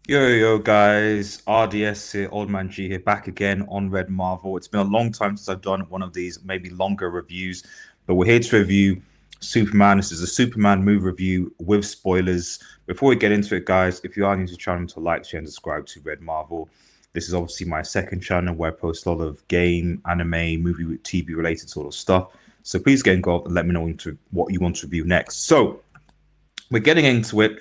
Yo, guys, RDS here, Old Man G here, back again on Red Marvel. It's been a long time since I've done one of these, maybe longer reviews, but we're here to review Superman. This is a Superman movie review with spoilers. Before we get into it, guys, if you are new to the channel, to like, share, and subscribe to Red Marvel. This is obviously my second channel where I post a lot of game, anime, movie, TV related sort of stuff. So please get involved and let me know what you want to review next. So we're getting into it.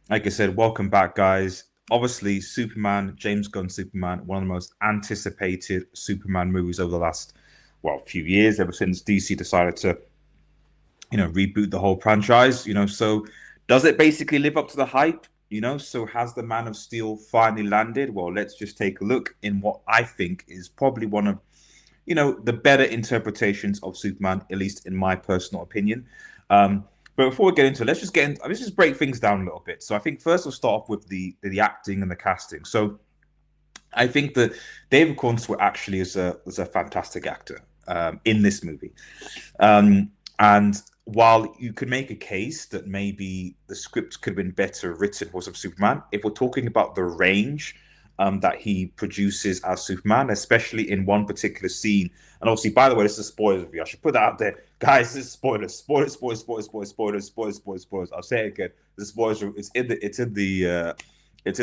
Like I said, welcome back, guys. Obviously, Superman, James Gunn Superman, one of the most anticipated Superman movies over the last, well, few years, ever since DC decided to, reboot the whole franchise. So does it basically live up to the hype? So has the Man of Steel finally landed? Well, let's just take a look in what I think is probably one of, the better interpretations of Superman, at least in my personal opinion. But before we get into it, let's just break things down a little bit. So I think first we'll start off with the acting and the casting. So I think that David Corenswet actually is a fantastic actor in this movie. And while you could make a case that maybe the script could have been better written for Superman, if we're talking about the range that he produces as Superman, especially in one particular scene. And obviously, by the way, this is a spoiler review. I should put that out there, guys. This is spoilers. I'll say it again. The spoilers. It's in the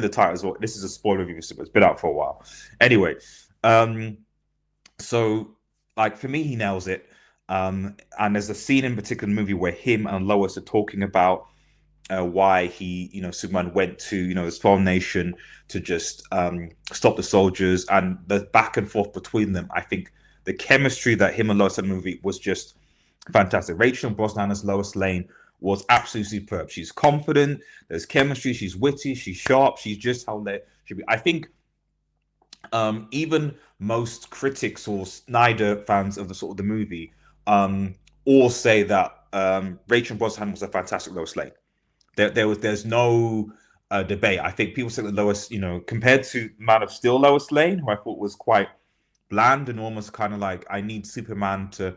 title as well. This is a spoiler review. It's been out for a while. Anyway, um, so like for me, he nails it. And there's a scene in particular in the movie where him and Lois are talking about why Superman went to, this foreign nation to just stop the soldiers, and the back and forth between them. I think the chemistry that him and Lois had in the movie was just fantastic. Rachel Brosnahan as Lois Lane was absolutely superb. She's confident, there's chemistry, she's witty, she's sharp, she's just how they should be. I think even most critics or Snyder fans of the sort of the movie all say that Rachel Brosnahan was a fantastic Lois Lane. There's no debate. I think people say that Lois, compared to Man of Steel Lois Lane, who I thought was quite bland and almost kind of like I need Superman to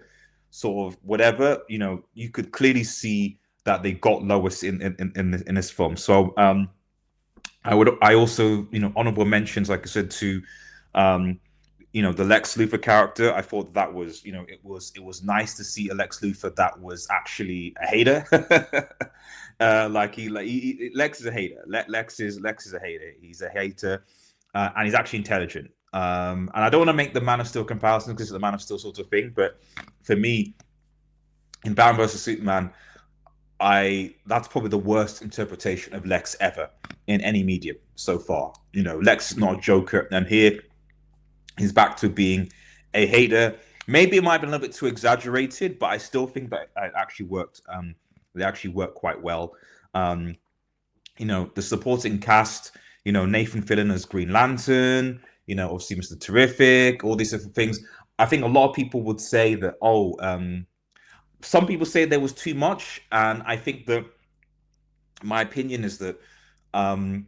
sort of whatever. You could clearly see that they got Lois in this film. So I also honorable mentions, like I said, to um the Lex Luthor character. I thought that was, it was nice to see a Lex Luthor that was actually a hater. Lex is a hater. Lex is a hater. He's a hater, and he's actually intelligent. And I don't want to make the Man of Steel comparison because it's the Man of Steel sort of thing, but for me, in Batman versus Superman, I that's probably the worst interpretation of Lex ever in any medium so far. Lex is not a Joker, and here he's back to being a hater. Maybe it might have been a little bit too exaggerated, but I still think that it actually worked. They actually worked quite well. Um, the supporting cast, Nathan Fillion as Green Lantern, obviously Mr. Terrific, all these different things. I think a lot of people would say that, some people say there was too much. And I think that my opinion is that um,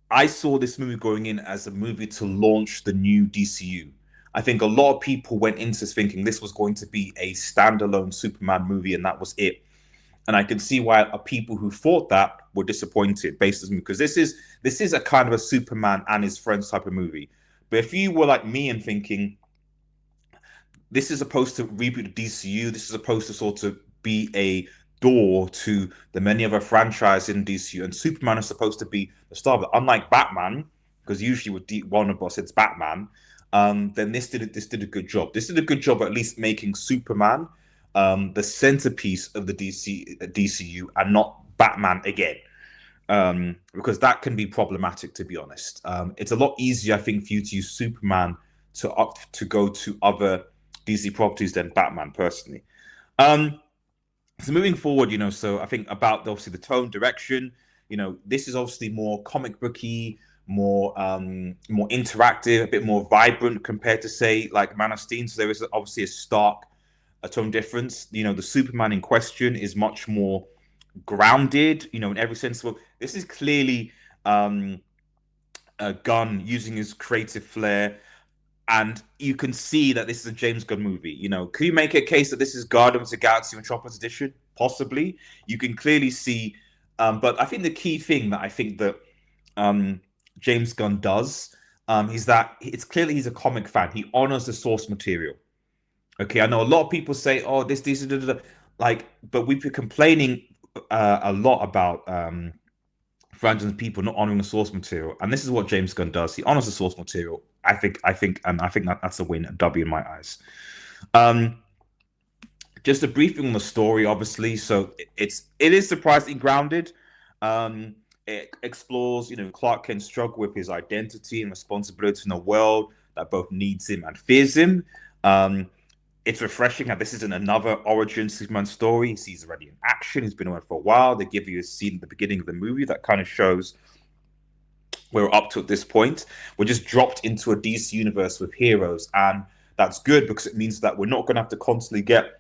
I saw this movie going in as a movie to launch the new DCU. I think a lot of people went into this thinking this was going to be a standalone Superman movie and that was it. And I can see why people who thought that were disappointed based on this movie, because this is a kind of a Superman and his friends type of movie. But if you were like me and thinking this is supposed to reboot the DCU, this is supposed to sort of be a door to the many other franchises in DCU, and Superman is supposed to be the star of it. Unlike Batman, because usually with Warner Bros. It's Batman, then this did a good job. This did a good job at least making Superman the centerpiece of the DCU and not Batman again. Because that can be problematic, to be honest. It's a lot easier, I think, for you to use Superman to go to other DC properties than Batman, personally. So moving forward, so I think about obviously the tone, direction. This is obviously more comic booky, more interactive, a bit more vibrant compared to say like Man of Steel. So there is obviously a tone difference. The Superman in question is much more grounded. In every sense. Well, this is clearly a Gunn using his creative flair, and you can see that this is a James Gunn movie. Could you make a case that this is Guardians of the Galaxy Metropolis Edition? Possibly. You can clearly see, but I think the key thing that I think that James Gunn does is that it's clearly he's a comic fan. He honors the source material. Okay, I know a lot of people say, "Oh, this, da, da, da," like, but we've been complaining a lot about fans and people not honoring the source material, and this is what James Gunn does. He honors the source material. I think that's a win, a W in my eyes. Um, just a briefing on the story, obviously. So it is surprisingly grounded. It explores, Clark Kent's struggle with his identity and responsibility in a world that both needs him and fears him. It's refreshing that this isn't another origin Superman story. He's already in action. He's been around for a while. They give you a scene at the beginning of the movie that kind of shows where we're up to at this point. We're just dropped into a DC universe with heroes, and that's good because it means that we're not going to have to constantly get.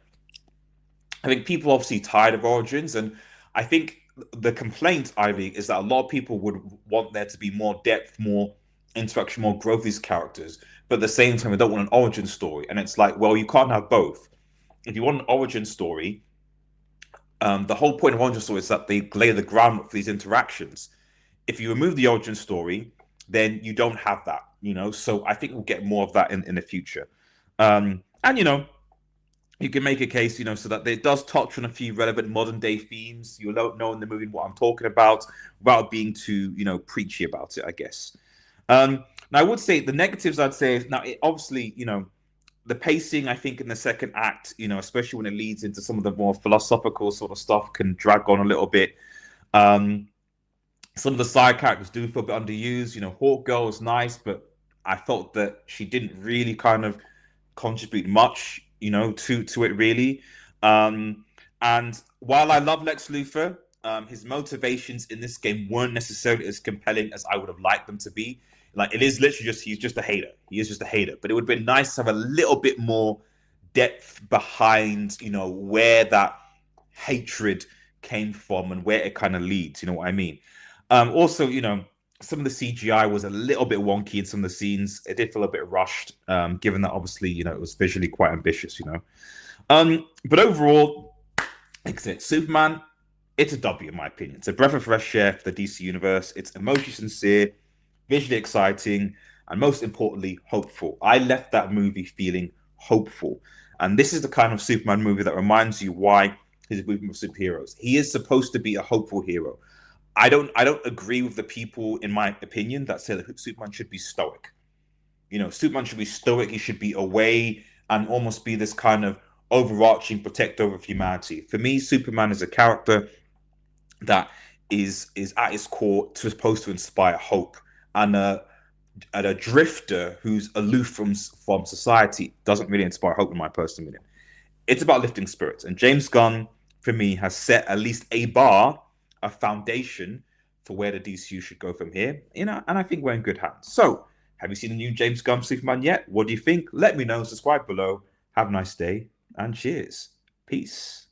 I think people are obviously tired of origins, and I think the complaint, Ivy, is that a lot of people would want there to be more depth, more interaction, more growth of these characters. But at the same time, we don't want an origin story. And it's like, well, you can't have both. If you want an origin story, the whole point of origin story is that they lay the groundwork for these interactions. If you remove the origin story, then you don't have that, So I think we'll get more of that in the future. And, you can make a case, so that it does touch on a few relevant modern day themes. You'll know in the movie what I'm talking about without being too, preachy about it, I guess. Now, I would say the negatives, I'd say, is now, obviously, the pacing, I think, in the second act, especially when it leads into some of the more philosophical sort of stuff, can drag on a little bit. Some of the side characters do feel a bit underused. Hawk Girl is nice, but I felt that she didn't really kind of contribute much, to it really. And while I love Lex Luthor, his motivations in this game weren't necessarily as compelling as I would have liked them to be. Like, it is literally he's just a hater. He is just a hater. But it would have been nice to have a little bit more depth behind, where that hatred came from and where it kind of leads. You know what I mean? Also, some of the CGI was a little bit wonky in some of the scenes. It did feel a bit rushed, given that obviously, it was visually quite ambitious, But overall, like I said, Superman, it's a W in my opinion. It's a breath of fresh air for the DC universe. It's emotionally sincere, visually exciting, and most importantly, hopeful. I left that movie feeling hopeful. And this is the kind of Superman movie that reminds you why he's a movie of superheroes. He is supposed to be a hopeful hero. I don't agree with the people, in my opinion, that say that Superman should be stoic. Superman should be stoic. He should be away and almost be this kind of overarching protector of humanity. For me, Superman is a character that is at its core supposed to inspire hope, and a drifter who's aloof from society doesn't really inspire hope, in my personal opinion. It's about lifting spirits, and James Gunn, for me, has set at least a bar, a foundation for where the DCU should go from here, and I think we're in good hands. So, have you seen the new James Gunn Superman yet? What do you think? Let me know. Subscribe below. Have a nice day, and cheers. Peace.